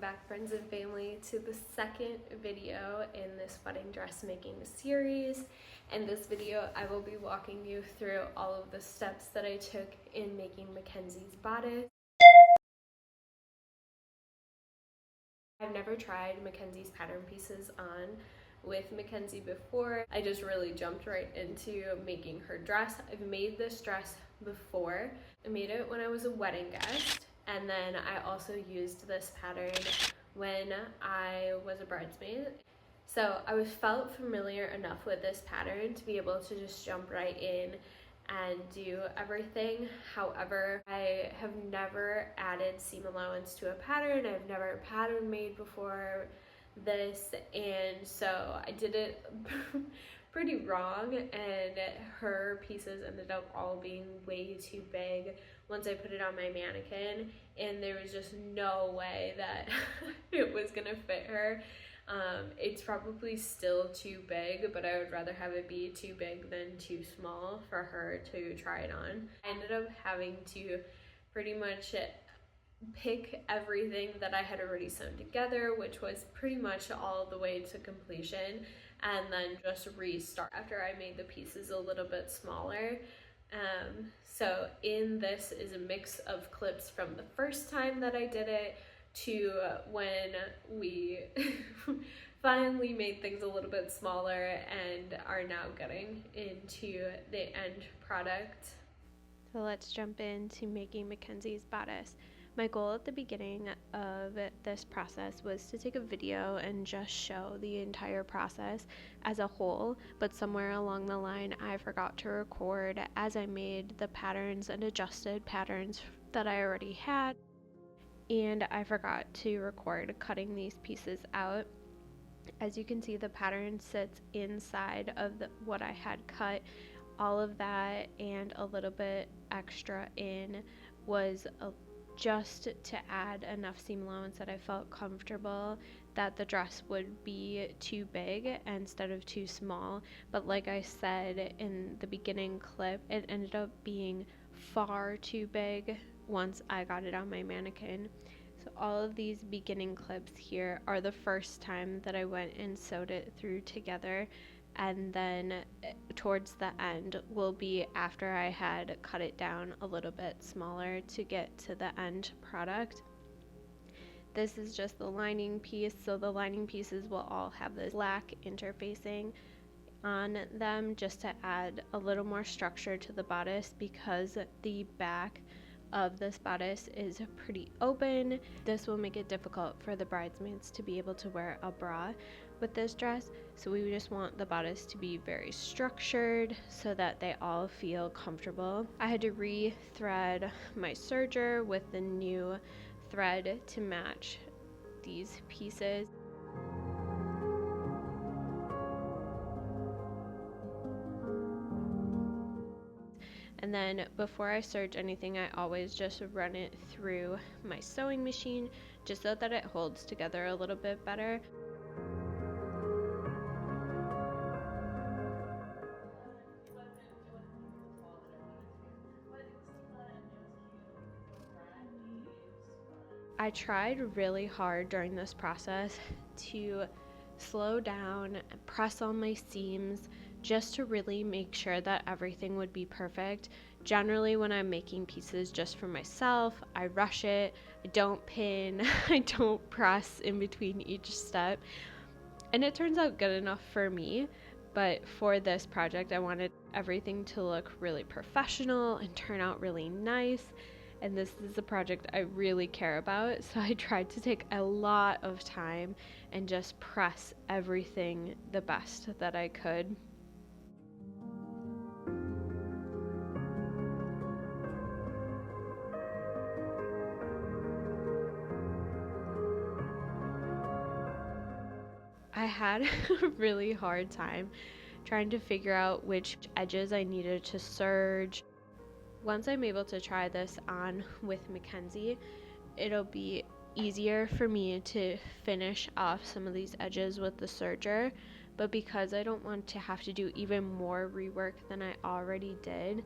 back, friends and family, to the second video in this wedding dressmaking series. In this video, I will be walking you through all of the steps that I took in making Mackenzie's bodice. I've never tried Mackenzie's pattern pieces on with Mackenzie before. I just really jumped right into making her dress. I've made this dress before. I made it when I was a wedding guest, and then I also used this pattern when I was a bridesmaid. So I felt familiar enough with this pattern to be able to just jump right in and do everything. However, I have never added seam allowance to a pattern. I've never pattern made before this, and so I did it pretty wrong, and her pieces ended up all being way too big once I put it on my mannequin, and there was just no way that it was gonna fit her. It's probably still too big, but I would rather have it be too big than too small for her to try it on. I ended up having to pretty much pick everything that I had already sewn together, which was pretty much all the way to completion, and then just restart after I made the pieces a little bit smaller. So in this is a mix of clips from the first time that I did it to when we finally made things a little bit smaller and are now getting into the end product. So let's jump into making Mackenzie's bodice. My goal at the beginning of this process was to take a video and just show the entire process as a whole, but somewhere along the line I forgot to record as I made the patterns and adjusted patterns that I already had, and I forgot to record cutting these pieces out. As you can see, the pattern sits inside of what I had cut. All of that and a little bit extra in was just to add enough seam allowance that I felt comfortable that the dress would be too big instead of too small. But like I said in the beginning clip, it ended up being far too big once I got it on my mannequin. So all of these beginning clips here are the first time that I went and sewed it through together, and then towards the end will be after I had cut it down a little bit smaller to get to the end product. This is just the lining piece, so the lining pieces will all have this black interfacing on them just to add a little more structure to the bodice, because the back of this bodice is pretty open. This will make it difficult for the bridesmaids to be able to wear a bra with this dress, so we just want the bodice to be very structured so that they all feel comfortable. I had to re-thread my serger with the new thread to match these pieces. And then before I serge anything, I always just run it through my sewing machine just so that it holds together a little bit better. I tried really hard during this process to slow down and press on my seams just to really make sure that everything would be perfect. Generally, when I'm making pieces just for myself, I rush it, I don't pin, I don't press in between each step, and it turns out good enough for me. But for this project, I wanted everything to look really professional and turn out really nice, and this is a project I really care about, so I tried to take a lot of time and just press everything the best that I could. I had a really hard time trying to figure out which edges I needed to serge. Once I'm able to try this on with Mackenzie, it'll be easier for me to finish off some of these edges with the serger, but because I don't want to have to do even more rework than I already did,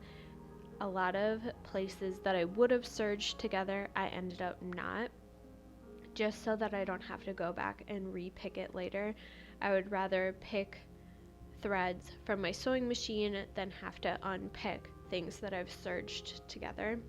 a lot of places that I would have serged together, I ended up not, just so that I don't have to go back and re-pick it later. I would rather pick threads from my sewing machine than have to unpick things that I've serged together.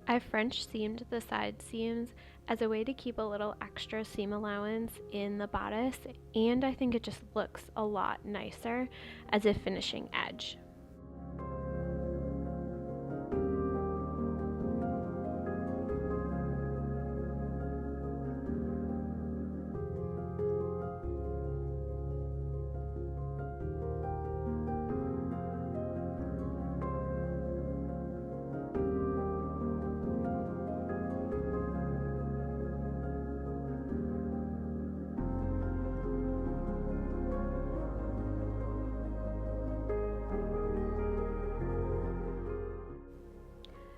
I French seamed the side seams as a way to keep a little extra seam allowance in the bodice, and I think it just looks a lot nicer as a finishing edge.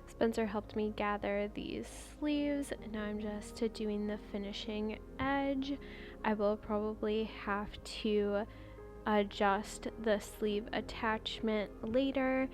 Spencer helped me gather these sleeves, and now I'm just doing the finishing edge. I will probably have to adjust the sleeve attachment later.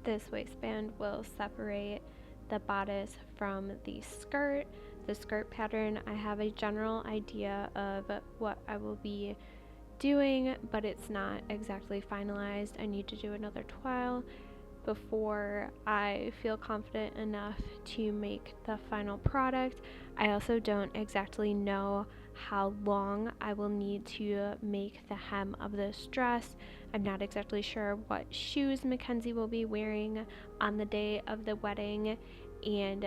This waistband will separate the bodice from the skirt. The skirt pattern, I have a general idea of what I will be doing, but it's not exactly finalized. I need to do another trial before I feel confident enough to make the final product. I also don't exactly know how long I will need to make the hem of this dress. I'm not exactly sure what shoes Mackenzie will be wearing on the day of the wedding, and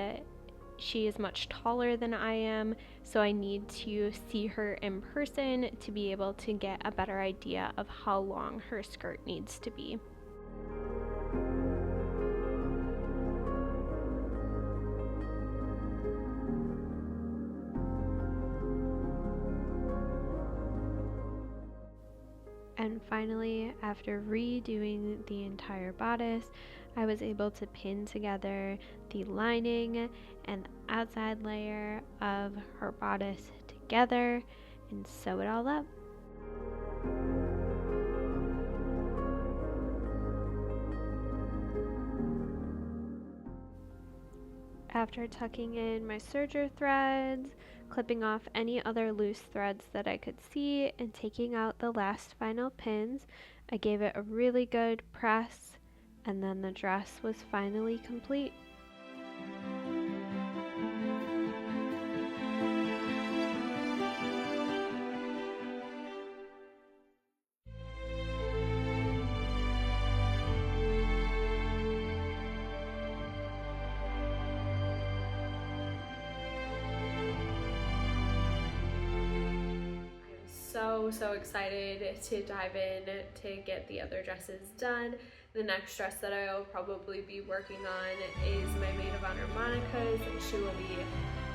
she is much taller than I am, so I need to see her in person to be able to get a better idea of how long her skirt needs to be. And finally, after redoing the entire bodice, I was able to pin together the lining and the outside layer of her bodice together and sew it all up. After tucking in my serger threads, clipping off any other loose threads that I could see, and taking out the last final pins, I gave it a really good press, and then the dress was finally complete. So excited to dive in to get the other dresses done. The next dress that I will probably be working on is my maid of honor Monica's. She will be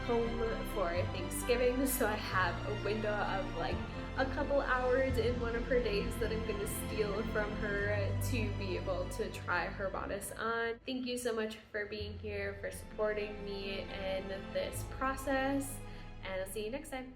home for Thanksgiving, so I have a window of like a couple hours in one of her days that I'm gonna steal from her to be able to try her bodice on. Thank you so much for being here, for supporting me in this process, and I'll see you next time.